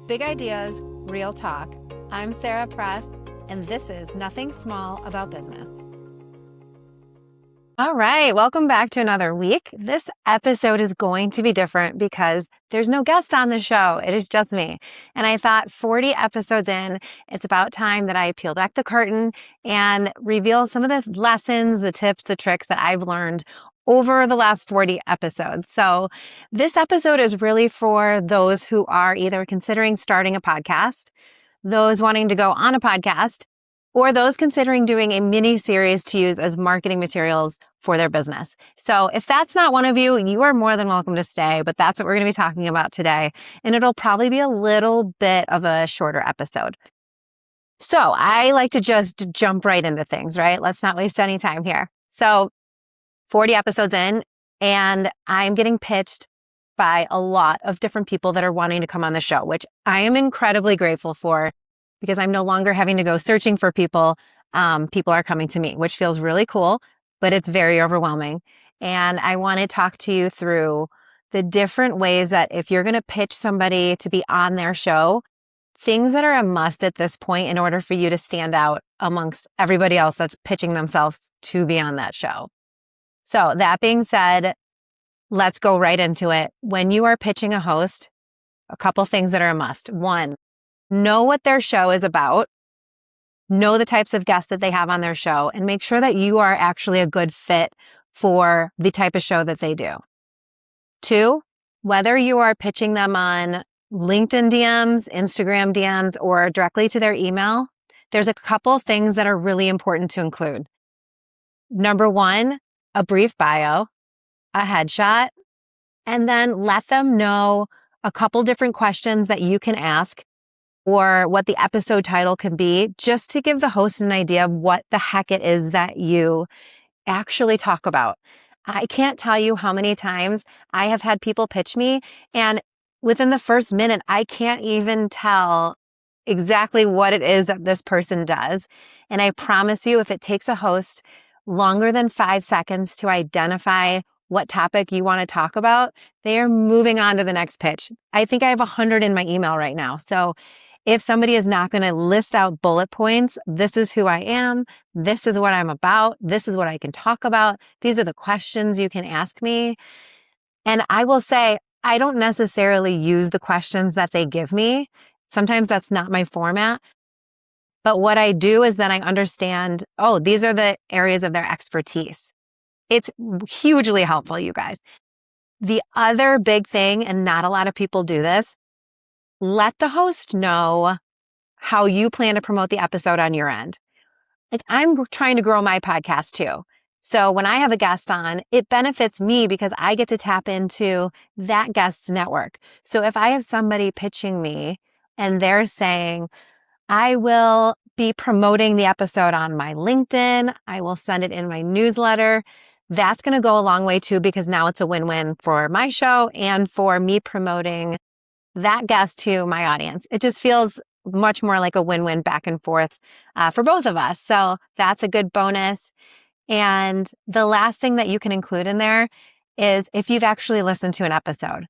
Big ideas, real talk. I'm Sara Press, and this is Nothing Small About Business. All right, welcome back to another week. This episode is going to be different because there's no guest on the show. It is just me. And I thought 40 episodes in, it's about time that I peel back the curtain and reveal some of the lessons, the tips, the tricks that I've learned over the last 40 episodes. So this episode is really for those who are either considering starting a podcast, those wanting to go on a podcast, or those considering doing a mini series to use as marketing materials for their business. So if that's not one of you, you are more than welcome to stay, but that's what we're going to be talking about today. And it'll probably be a little bit of a shorter episode. So I like to just jump right into things, right? Let's not waste any time here. So 40 episodes in, and I'm getting pitched by a lot of different people that are wanting to come on the show, which I am incredibly grateful for because I'm no longer having to go searching for people. People are coming to me, which feels really cool, but it's very overwhelming. And I want to talk to you through the different ways that if you're going to pitch somebody to be on their show, things that are a must at this point in order for you to stand out amongst everybody else that's pitching themselves to be on that show. So that being said, let's go right into it. When you are pitching a host, a couple things that are a must. One, know what their show is about. Know the types of guests that they have on their show and make sure that you are actually a good fit for the type of show that they do. Two, whether you are pitching them on LinkedIn DMs, Instagram DMs, or directly to their email, there's a couple things that are really important to include. Number one, a brief bio, a headshot, and then let them know a couple different questions that you can ask or what the episode title can be, just to give the host an idea of what the heck it is that you actually talk about. I can't tell you how many times I have had people pitch me, and within the first minute, I can't even tell exactly what it is that this person does. And I promise you, if it takes a host longer than 5 seconds to identify what topic you want to talk about, they are moving on to the next pitch. I think I have 100 in my email right now. So if somebody is not going to list out bullet points, this is who I am, this is what I'm about, this is what I can talk about, these are the questions you can ask me. And I will say, I don't necessarily use the questions that they give me. Sometimes that's not my format. But what I do is that I understand, oh, these are the areas of their expertise. It's hugely helpful, you guys. The other big thing, and not a lot of people do this, let the host know how you plan to promote the episode on your end. Like, I'm trying to grow my podcast too. So when I have a guest on, it benefits me because I get to tap into that guest's network. So if I have somebody pitching me and they're saying, I will be promoting the episode on my LinkedIn, I will send it in my newsletter, that's going to go a long way too, because now it's a win-win for my show and for me promoting that guest to my audience. It just feels much more like a win-win back and forth for both of us. So that's a good bonus. And the last thing that you can include in there is if you've actually listened to an episode.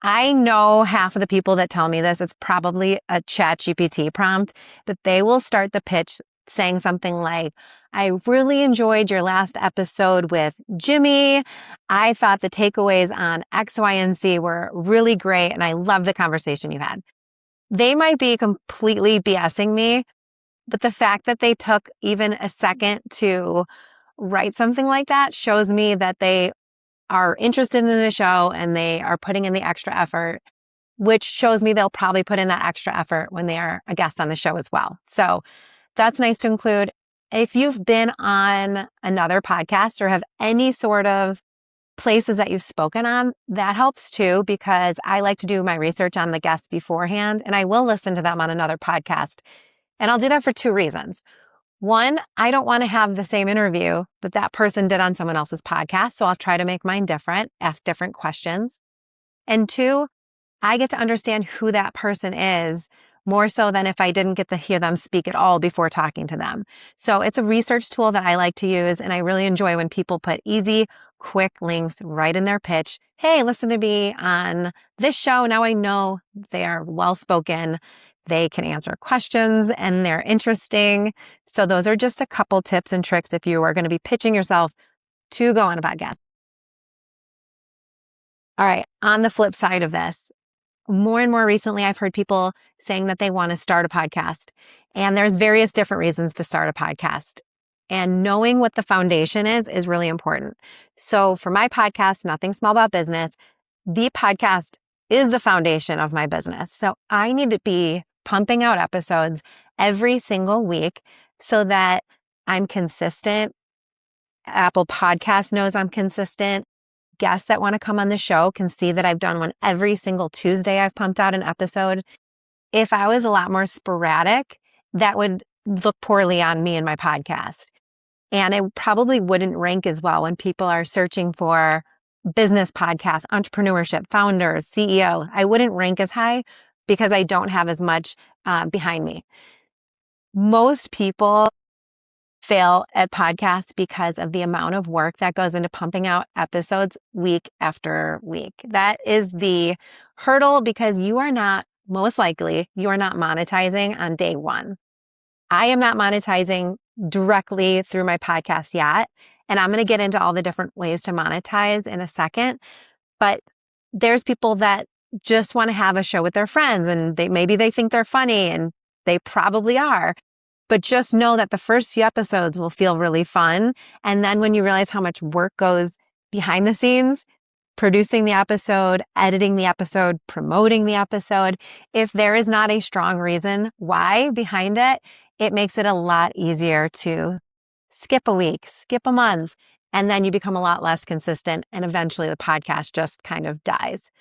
I know half of the people that tell me this, it's probably a ChatGPT prompt, but they will start the pitch saying something like, I really enjoyed your last episode with Jimmy. I thought the takeaways on X, Y, and Z were really great, and I love the conversation you had. They might be completely BSing me, but the fact that they took even a second to write something like that shows me that they are interested in the show and they are putting in the extra effort, which shows me they'll probably put in that extra effort when they are a guest on the show as well. So that's nice to include. If you've been on another podcast or have any sort of places that you've spoken on, that helps too, because I like to do my research on the guests beforehand, and I will listen to them on another podcast. And I'll do that for two reasons. One, I don't want to have the same interview that that person did on someone else's podcast, so I'll try to make mine different, ask different questions. And two, I get to understand who that person is more so than if I didn't get to hear them speak at all before talking to them. So it's a research tool that I like to use, and I really enjoy when people put easy, quick links right in their pitch. Hey, listen to me on this show. Now I know they are well-spoken. They can answer questions and they're interesting. So those are just a couple tips and tricks if you are going to be pitching yourself to go on a podcast. All right. On the flip side of this, more and more recently, I've heard people saying that they want to start a podcast. And there's various different reasons to start a podcast. And knowing what the foundation is really important. So for my podcast, Nothing Small About Business, the podcast is the foundation of my business. So I need to be pumping out episodes every single week so that I'm consistent. Apple Podcast knows I'm consistent. Guests that want to come on the show can see that I've done one every single Tuesday. I've pumped out an episode. If I was a lot more sporadic, that would look poorly on me and my podcast. And it probably wouldn't rank as well when people are searching for business podcasts, entrepreneurship, founders, CEO. I wouldn't rank as high because I don't have as much behind me. Most people fail at podcasts because of the amount of work that goes into pumping out episodes week after week. That is the hurdle because you are not monetizing on day one. I am not monetizing directly through my podcast yet. And I'm going to get into all the different ways to monetize in a second. But there's people that just want to have a show with their friends and maybe they think they're funny and they probably are. But just know that the first few episodes will feel really fun. And then when you realize how much work goes behind the scenes, producing the episode, editing the episode, promoting the episode, if there is not a strong reason why behind it, it makes it a lot easier to skip a week, skip a month, and then you become a lot less consistent. And eventually the podcast just kind of dies.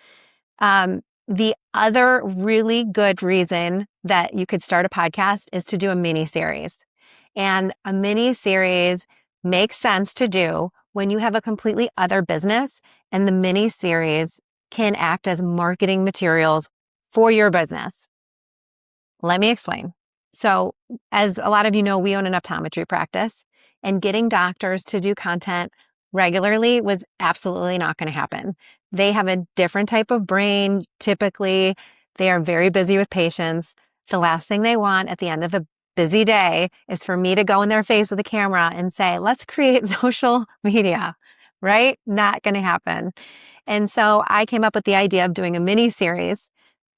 The other really good reason that you could start a podcast is to do a mini series. And a mini series makes sense to do when you have a completely other business, and the mini series can act as marketing materials for your business. Let me explain. So, as a lot of you know, we own an optometry practice, and getting doctors to do content regularly was absolutely not going to happen. They have a different type of brain. Typically, they are very busy with patients. The last thing they want at the end of a busy day is for me to go in their face with a camera and say, let's create social media, right? Not going to happen. And so I came up with the idea of doing a mini series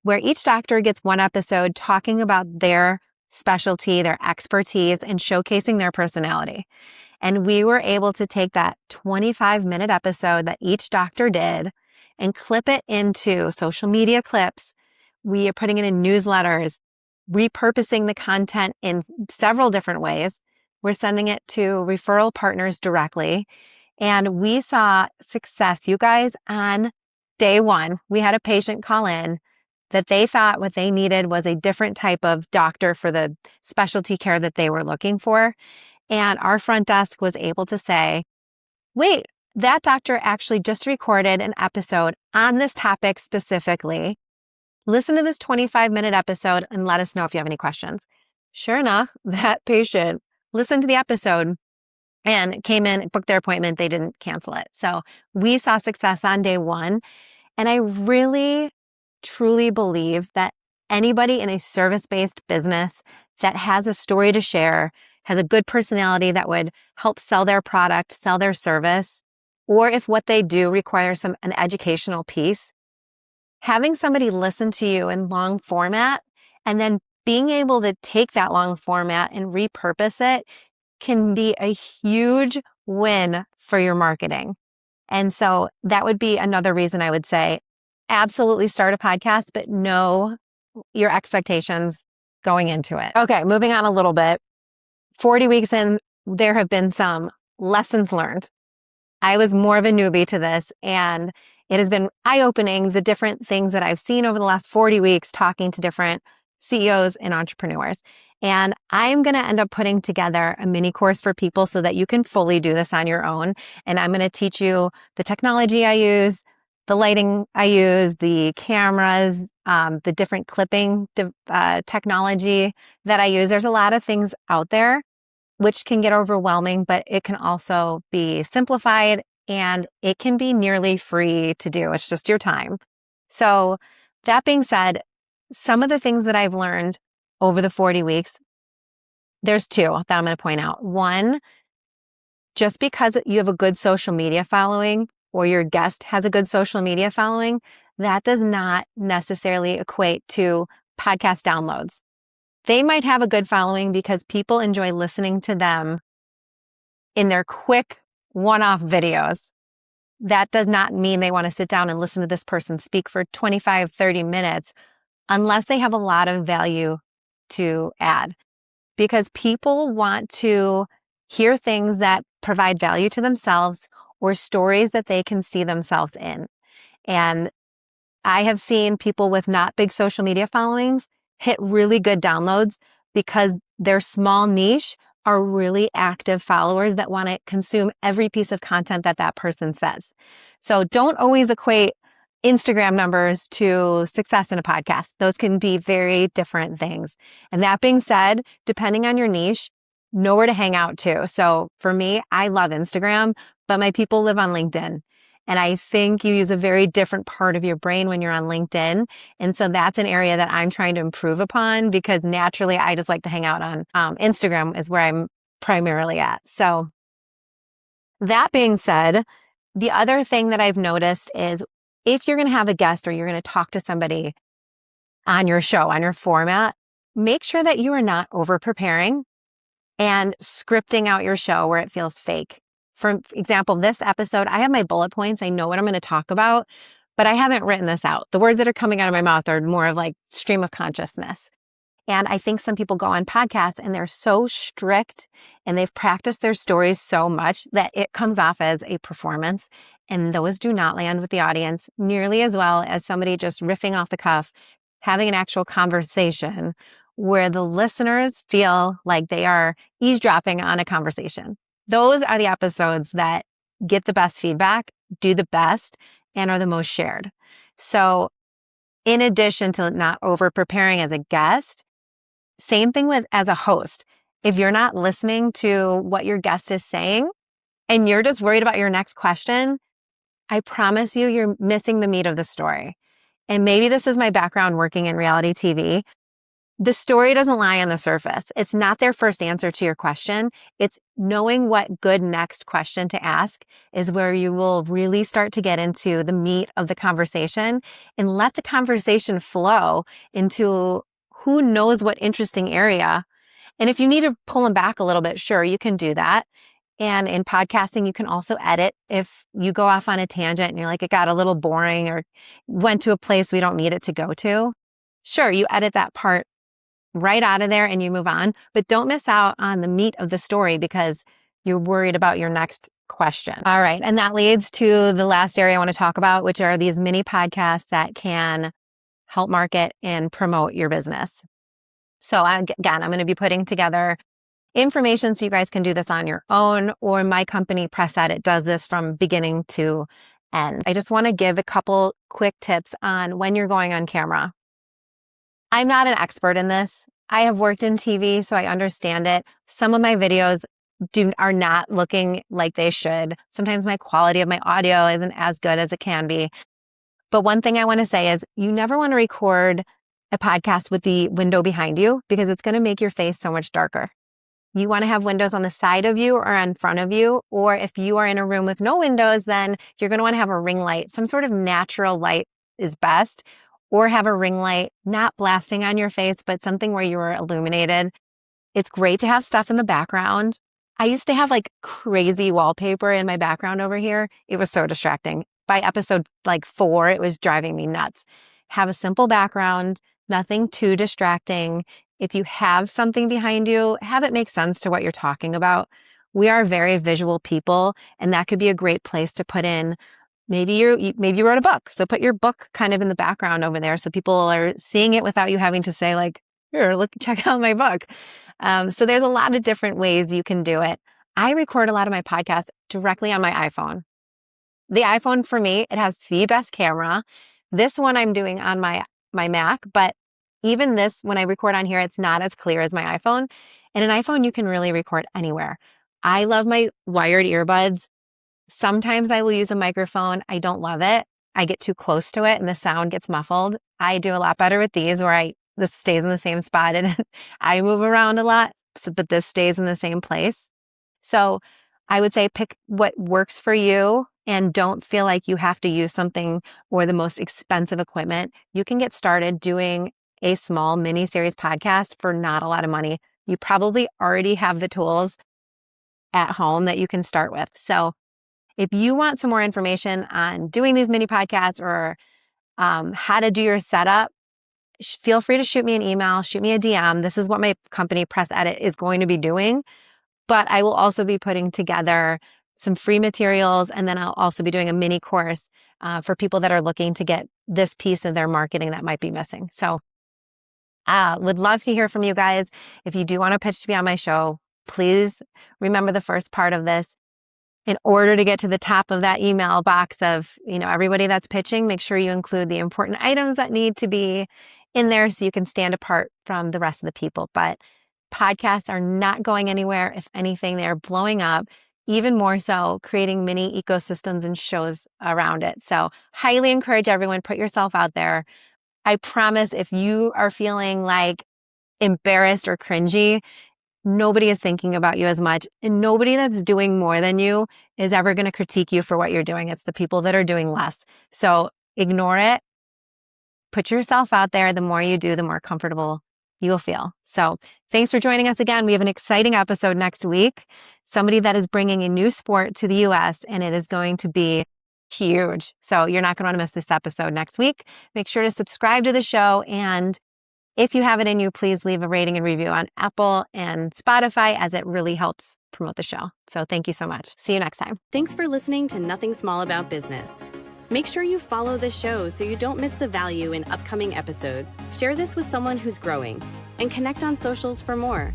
where each doctor gets one episode talking about their specialty, their expertise, and showcasing their personality. And we were able to take that 25-minute episode that each doctor did and clip it into social media clips. We are putting it in newsletters, repurposing the content in several different ways. We're sending it to referral partners directly. And we saw success, you guys, on day one. We had a patient call in that they thought what they needed was a different type of doctor for the specialty care that they were looking for. And our front desk was able to say, wait, that doctor actually just recorded an episode on this topic specifically. Listen to this 25-minute episode and let us know if you have any questions. Sure enough, that patient listened to the episode and came in, booked their appointment. They didn't cancel it. So we saw success on day one. And I really, truly believe that anybody in a service-based business that has a story to share, has a good personality that would help sell their product, sell their service, or if what they do requires an educational piece, having somebody listen to you in long format and then being able to take that long format and repurpose it can be a huge win for your marketing. And so that would be another reason I would say absolutely start a podcast, but know your expectations going into it. Okay, moving on a little bit. 40 weeks in, there have been some lessons learned. I was more of a newbie to this, and it has been eye-opening, the different things that I've seen over the last 40 weeks talking to different CEOs and entrepreneurs. And I'm going to end up putting together a mini course for people so that you can fully do this on your own. And I'm going to teach you the technology I use, the lighting I use, the cameras, the different clipping technology that I use. There's a lot of things out there which can get overwhelming, but it can also be simplified and it can be nearly free to do. It's just your time. So that being said, some of the things that I've learned over the 40 weeks, there's two that I'm going to point out. One, just because you have a good social media following or your guest has a good social media following, that does not necessarily equate to podcast downloads. They might have a good following because people enjoy listening to them in their quick one-off videos. That does not mean they want to sit down and listen to this person speak for 25, 30 minutes unless they have a lot of value to add. Because people want to hear things that provide value to themselves or stories that they can see themselves in. And I have seen people with not big social media followings hit really good downloads because their small niche are really active followers that want to consume every piece of content that that person says. So don't always equate Instagram numbers to success in a podcast. Those can be very different things. And that being said, depending on your niche, know where to hang out too. So for me, I love Instagram, but my people live on LinkedIn. And I think you use a very different part of your brain when you're on LinkedIn. And so that's an area that I'm trying to improve upon because naturally I just like to hang out on Instagram is where I'm primarily at. So that being said, the other thing that I've noticed is if you're going to have a guest or you're going to talk to somebody on your show, on your format, make sure that you are not over preparing and scripting out your show where it feels fake. For example, this episode, I have my bullet points. I know what I'm going to talk about, but I haven't written this out. The words that are coming out of my mouth are more of like stream of consciousness. And I think some people go on podcasts and they're so strict and they've practiced their stories so much that it comes off as a performance. And those do not land with the audience nearly as well as somebody just riffing off the cuff, having an actual conversation where the listeners feel like they are eavesdropping on a conversation. Those are the episodes that get the best feedback, do the best, and are the most shared. So in addition to not over preparing as a guest, same thing with as a host. If you're not listening to what your guest is saying and you're just worried about your next question, I promise you, you're missing the meat of the story. And maybe this is my background working in reality TV. The story doesn't lie on the surface. It's not their first answer to your question. It's knowing what good next question to ask is where you will really start to get into the meat of the conversation and let the conversation flow into who knows what interesting area. And if you need to pull them back a little bit, sure, you can do that. And in podcasting, you can also edit if you go off on a tangent and you're like, it got a little boring or went to a place we don't need it to go to. Sure, you edit that part right out of there and you move on, but don't miss out on the meat of the story because you're worried about your next question. All right. And that leads to the last area I want to talk about, which are these mini podcasts that can help market and promote your business. So again, I'm going to be putting together information so you guys can do this on your own, or my company Press Edit does this from beginning to end. I just want to give a couple quick tips on when you're going on camera. I'm not an expert in this. I have worked in TV, so I understand it. Some of my videos are not looking like they should. Sometimes my quality of my audio isn't as good as it can be. But one thing I want to say is you never want to record a podcast with the window behind you because it's going to make your face so much darker. You want to have windows on the side of you or in front of you, or if you are in a room with no windows, then you're going to want to have a ring light. Some sort of natural light is best. Or have a ring light, not blasting on your face, but something where you are illuminated. It's great to have stuff in the background. I used to have like crazy wallpaper in my background over here. It was so distracting. By episode 4, it was driving me nuts. Have a simple background, nothing too distracting. If you have something behind you, have it make sense to what you're talking about. We are very visual people, and that could be a great place to put in. Maybe you wrote a book, so put your book kind of in the background over there so people are seeing it without you having to say like, here, look, check out my book. So there's a lot of different ways you can do it. I record a lot of my podcasts directly on my iPhone. The iPhone for me, it has the best camera. This one I'm doing on my Mac, but even this, when I record on here, it's not as clear as my iPhone. And an iPhone, you can really record anywhere. I love my wired earbuds. Sometimes I will use a microphone. I don't love it. I get too close to it and the sound gets muffled. I do a lot better with these where this stays in the same spot and I move around a lot, but this stays in the same place. So I would say pick what works for you and don't feel like you have to use something or the most expensive equipment. You can get started doing a small mini series podcast for not a lot of money. You probably already have the tools at home that you can start with. So if you want some more information on doing these mini podcasts or how to do your setup, feel free to shoot me an email, shoot me a DM. This is what my company Press Edit is going to be doing. But I will also be putting together some free materials, and then I'll also be doing a mini course for people that are looking to get this piece of their marketing that might be missing. So would love to hear from you guys. If you do want to pitch to be on my show, please remember the first part of this. In order to get to the top of that email box of, everybody that's pitching, make sure you include the important items that need to be in there so you can stand apart from the rest of the people. But podcasts are not going anywhere. If anything, they're blowing up, even more so creating mini ecosystems and shows around it. So highly encourage everyone, put yourself out there. I promise if you are feeling like embarrassed or cringy, nobody is thinking about you as much, and nobody that's doing more than you is ever going to critique you for what you're doing. It's the people that are doing less. So ignore it. Put yourself out there. The more you do, the more comfortable you will feel. So thanks for joining us again. We have an exciting episode next week. Somebody that is bringing a new sport to the US, and it is going to be huge. So you're not going to want to miss this episode next week. Make sure to subscribe to the show, and if you have it in you, please leave a rating and review on Apple and Spotify, as it really helps promote the show. So thank you so much. See you next time. Thanks for listening to Nothing Small About Business. Make sure you follow the show so you don't miss the value in upcoming episodes. Share this with someone who's growing, and connect on socials for more.